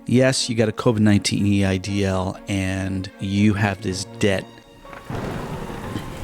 Yes, you got a COVID-19 EIDL and you have this debt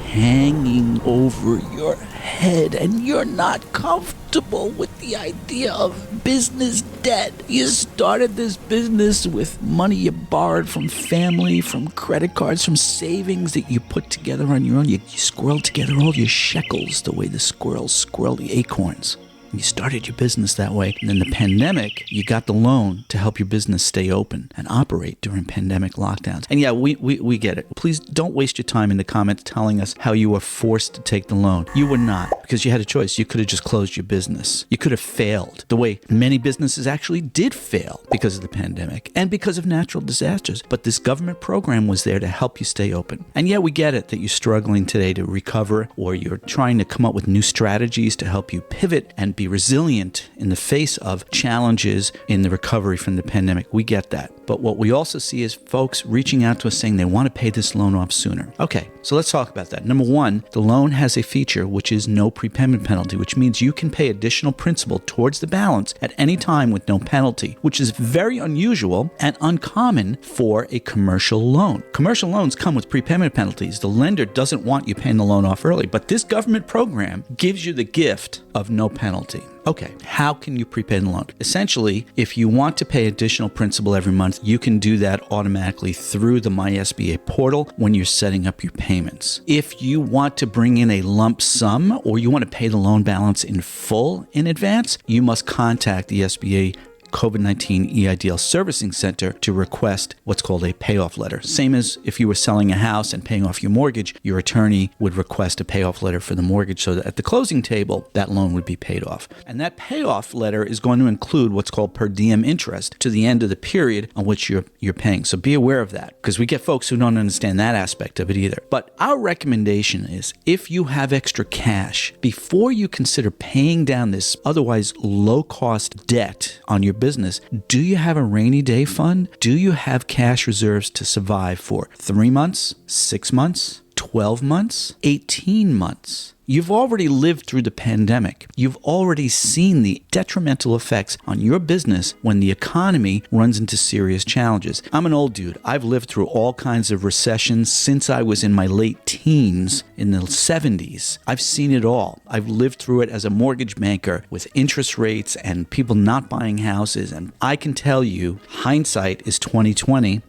hanging over your head and you're not comfortable with the idea of business debt. You started this business with money you borrowed from family, from credit cards, from savings that you put together on your own. You squirreled together all your shekels the way the squirrels squirrel the acorns. You started your business that way. And then the pandemic, you got the loan to help your business stay open and operate during pandemic lockdowns. And yeah, we get it. Please don't waste your time in the comments telling us how you were forced to take the loan. You were not, because you had a choice. You could have just closed your business. You could have failed the way many businesses actually did fail because of the pandemic and because of natural disasters. But this government program was there to help you stay open. And yeah, we get it that you're struggling today to recover, or you're trying to come up with new strategies to help you pivot and be resilient in the face of challenges in the recovery from the pandemic. We get that. But what we also see is folks reaching out to us saying they want to pay this loan off sooner. Okay, so let's talk about that. Number one, the loan has a feature which is no prepayment penalty, which means you can pay additional principal towards the balance at any time with no penalty, which is very unusual and uncommon for a commercial loan. Commercial loans come with prepayment penalties. The lender doesn't want you paying the loan off early, but this government program gives you the gift of no penalty. Okay, how can you prepay the loan? Essentially, if you want to pay additional principal every month, you can do that automatically through the My SBA portal when you're setting up your payments. If you want to bring in a lump sum or you want to pay the loan balance in full in advance, you must contact the SBA COVID-19 EIDL Servicing Center to request what's called a payoff letter. Same as if you were selling a house and paying off your mortgage, your attorney would request a payoff letter for the mortgage so that at the closing table, that loan would be paid off. And that payoff letter is going to include what's called per diem interest to the end of the period on which you're paying. So be aware of that, because we get folks who don't understand that aspect of it either. But our recommendation is, if you have extra cash, before you consider paying down this otherwise low-cost debt on your business, do you have a rainy day fund? Do you have cash reserves to survive for 3 months, 6 months, 12 months, 18 months? You've already lived through the pandemic. You've already seen the detrimental effects on your business when the economy runs into serious challenges. I'm an old dude. I've lived through all kinds of recessions since I was in my late teens in the 70s. I've seen it all. I've lived through it as a mortgage banker with interest rates and people not buying houses. And I can tell you, hindsight is 20/20.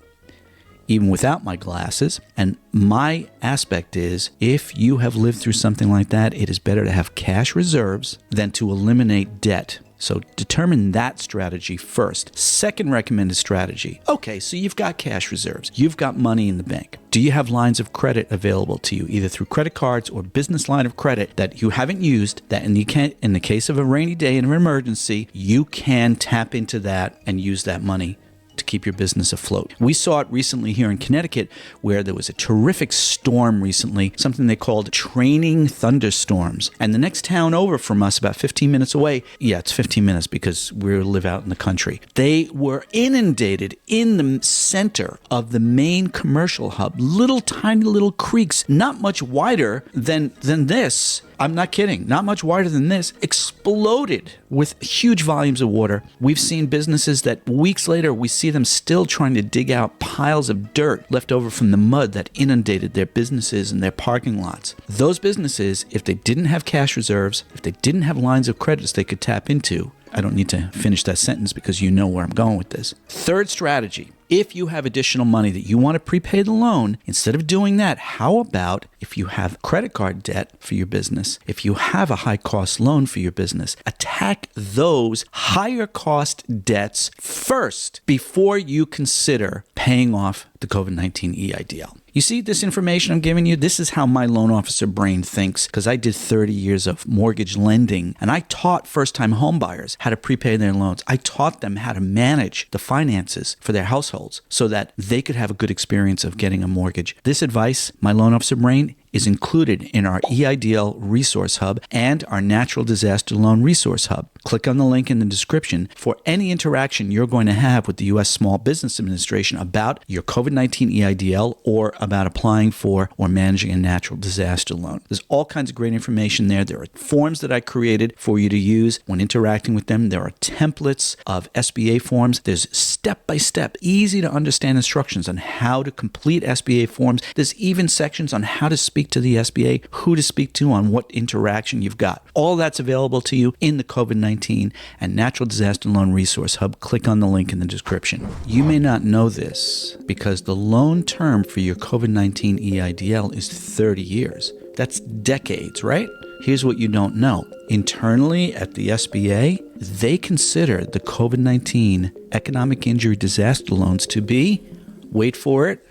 Even without my glasses. And my aspect is, if you have lived through something like that, it is better to have cash reserves than to eliminate debt. So determine that strategy first. Second recommended strategy. Okay, so you've got cash reserves. You've got money in the bank. Do you have lines of credit available to you, either through credit cards or business line of credit that you haven't used, that in the case of a rainy day and an emergency, you can tap into that and use that money to keep your business afloat? We saw it recently here in Connecticut, where there was a terrific storm recently, something they called training thunderstorms. And the next town over from us, about 15 minutes away, yeah, it's 15 minutes because we live out in the country, they were inundated in the center of the main commercial hub, little tiny little creeks, not much wider than this. I'm not kidding. Not much wider than this, exploded with huge volumes of water. We've seen businesses that weeks later, we see them still trying to dig out piles of dirt left over from the mud that inundated their businesses and their parking lots. Those businesses, if they didn't have cash reserves, if they didn't have lines of credits they could tap into, I don't need to finish that sentence because you know where I'm going with this. Third strategy. If you have additional money that you want to prepay the loan, instead of doing that, how about if you have credit card debt for your business, if you have a high cost loan for your business, attack those higher cost debts first before you consider paying off the COVID-19 EIDL. You see this information I'm giving you? This is how my loan officer brain thinks, because I did 30 years of mortgage lending, and I taught first-time homebuyers how to prepay their loans. I taught them how to manage the finances for their households so that they could have a good experience of getting a mortgage. This advice, my loan officer brain, is included in our EIDL Resource Hub and our Natural Disaster Loan Resource Hub. Click on the link in the description for any interaction you're going to have with the U.S. Small Business Administration about your COVID-19 EIDL or about applying for or managing a natural disaster loan. There's all kinds of great information there. There are forms that I created for you to use when interacting with them. There are templates of SBA forms. There's step-by-step, easy to understand instructions on how to complete SBA forms. There's even sections on how to speak to the SBA, who to speak to, on what interaction you've got. All that's available to you in the COVID-19 and Natural Disaster Loan Resource Hub. Click on the link in the description. You may not know this because the loan term for your COVID-19 EIDL is 30 years. That's decades, right? Here's what you don't know. Internally at the SBA, they consider the COVID-19 economic injury disaster loans to be, wait for it,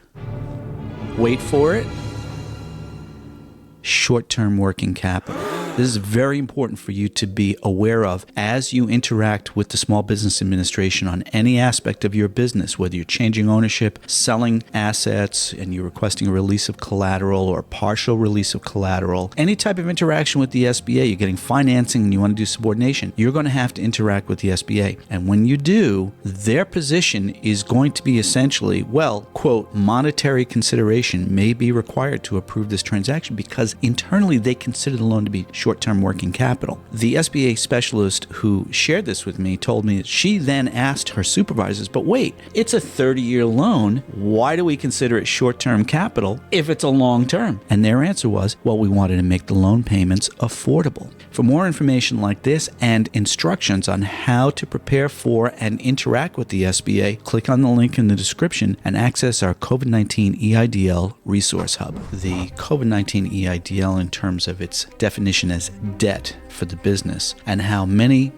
short-term working capital. This is very important for you to be aware of as you interact with the Small Business Administration on any aspect of your business, whether you're changing ownership, selling assets, and you're requesting a release of collateral or partial release of collateral. Any type of interaction with the SBA, you're getting financing and you want to do subordination, you're going to have to interact with the SBA. And when you do, their position is going to be essentially, well, quote, monetary consideration may be required to approve this transaction because internally they consider the loan to be short-term working capital. The SBA specialist who shared this with me told me that she then asked her supervisors, but wait, it's a 30-year loan. Why do we consider it short-term capital if it's a long-term? And their answer was, well, we wanted to make the loan payments affordable. For more information like this and instructions on how to prepare for and interact with the SBA, click on the link in the description and access our COVID-19 EIDL Resource Hub. The COVID-19 EIDL, in terms of its definition as debt for the business, and how many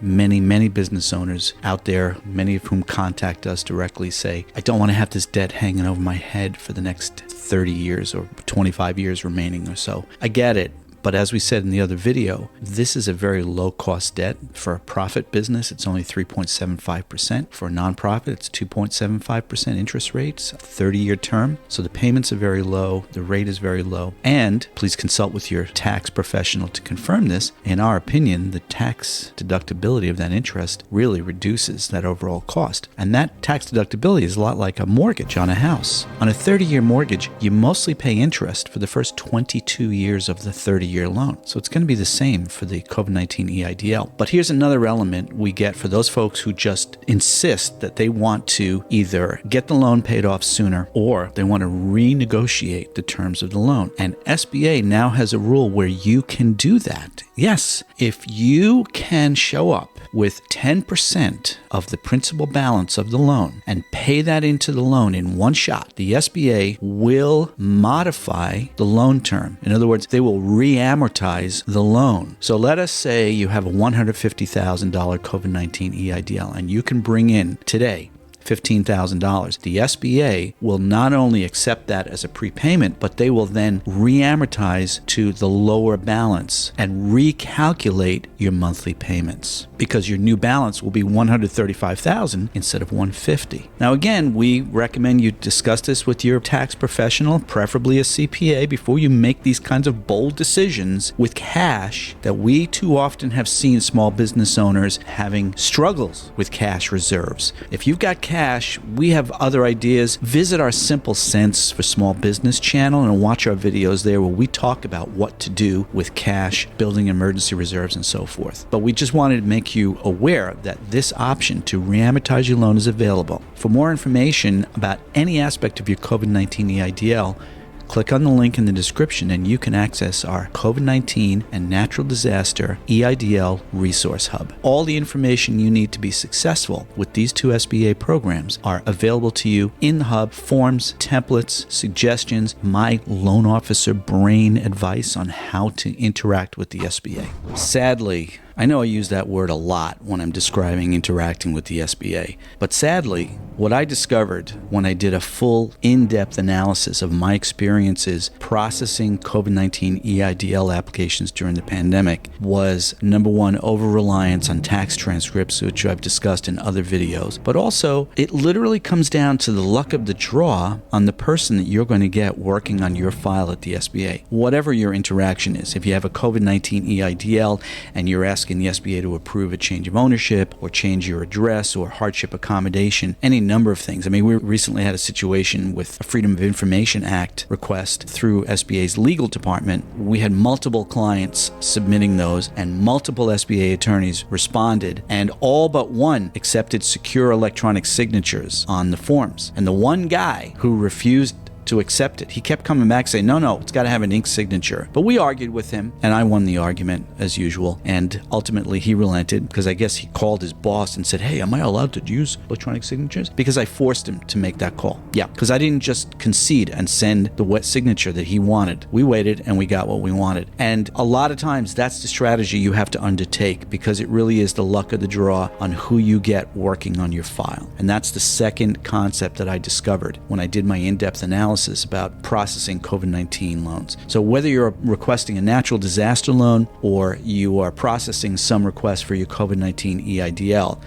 business owners out there, many of whom contact us directly, say, I don't want to have this debt hanging over my head for the next 30 years or 25 years remaining or so. I get it. But as we said in the other video, this is a very low-cost debt. For a profit business, it's only 3.75%. For a nonprofit, it's 2.75% interest rates, 30-year term. So the payments are very low, the rate is very low. And please consult with your tax professional to confirm this. In our opinion, the tax deductibility of that interest really reduces that overall cost. And that tax deductibility is a lot like a mortgage on a house. On a 30-year mortgage, you mostly pay interest for the first 22 years of the 30-year loan. So it's going to be the same for the COVID-19 EIDL. But here's another element we get for those folks who just insist that they want to either get the loan paid off sooner or they want to renegotiate the terms of the loan. And SBA now has a rule where you can do that. Yes, if you can show up with 10% of the principal balance of the loan and pay that into the loan in one shot, the SBA will modify the loan term. In other words, they will reamortize the loan. So let us say you have a $150,000 COVID-19 EIDL and you can bring in today $15,000. The SBA will not only accept that as a prepayment, but they will then reamortize to the lower balance and recalculate your monthly payments because your new balance will be $135,000 instead of $150,000. Now again, we recommend you discuss this with your tax professional, preferably a CPA, before you make these kinds of bold decisions with cash that we too often have seen small business owners having struggles with cash reserves. If you've got cash, we have other ideas. Visit our Simple Sense for Small Business channel and watch our videos there where we talk about what to do with cash, building emergency reserves, and so forth. But we just wanted to make you aware that this option to reamortize your loan is available. For more information about any aspect of your COVID-19 EIDL, click on the link in the description and you can access our COVID-19 and Natural Disaster EIDL Resource Hub. All the information you need to be successful with these two SBA programs are available to you in the hub: forms, templates, suggestions, my loan officer brain advice on how to interact with the SBA. Sadly, I know I use that word a lot when I'm describing interacting with the SBA, but sadly, What I discovered when I did a full in-depth analysis of my experiences processing COVID-19 EIDL applications during the pandemic was, number one, over-reliance on tax transcripts, which I've discussed in other videos. But also, it literally comes down to the luck of the draw on the person that you're going to get working on your file at the SBA. Whatever your interaction is, if you have a COVID-19 EIDL and you're asking the SBA to approve a change of ownership or change your address or hardship accommodation, any number of things. I mean, we recently had a situation with a Freedom of Information Act request through SBA's legal department. We had multiple clients submitting those, and multiple SBA attorneys responded, and all but one accepted secure electronic signatures on the forms. And the one guy who refused to accept it, he kept coming back saying, no, it's got to have an ink signature. But we argued with him, and I won the argument as usual, and ultimately he relented because I guess he called his boss and said, hey, am I allowed to use electronic signatures? Because I forced him to make that call. Yeah, because I didn't just concede and send the wet signature that he wanted. We waited and we got what we wanted. And a lot of times that's the strategy you have to undertake, because it really is the luck of the draw on who you get working on your file. And that's the second concept that I discovered when I did my in-depth analysis about processing COVID-19 loans. So whether you're requesting a natural disaster loan or you are processing some request for your COVID-19 EIDL,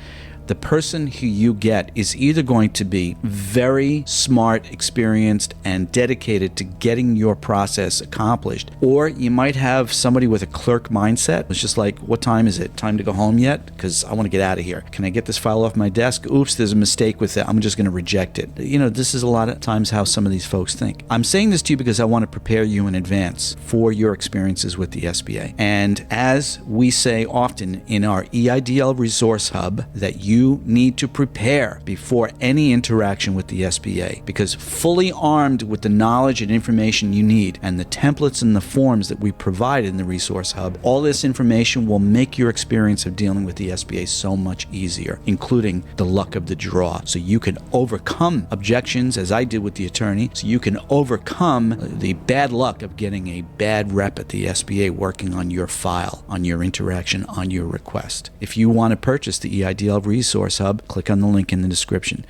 the person who you get is either going to be very smart, experienced, and dedicated to getting your process accomplished, or you might have somebody with a clerk mindset. It's just like, what time is it? Time to go home yet? Because I want to get out of here. Can I get this file off my desk? Oops, there's a mistake with it. I'm just going to reject it. You know, this is a lot of times how some of these folks think. I'm saying this to you because I want to prepare you in advance for your experiences with the SBA. And as we say often in our EIDL Resource Hub, that you need to prepare before any interaction with the SBA, because fully armed with the knowledge and information you need and the templates and the forms that we provide in the Resource Hub, all this information will make your experience of dealing with the SBA so much easier, including the luck of the draw. So you can overcome objections, as I did with the attorney, so you can overcome the bad luck of getting a bad rep at the SBA working on your file, on your interaction, on your request. If you want to purchase the EIDL Resource Hub, click on the link in the description.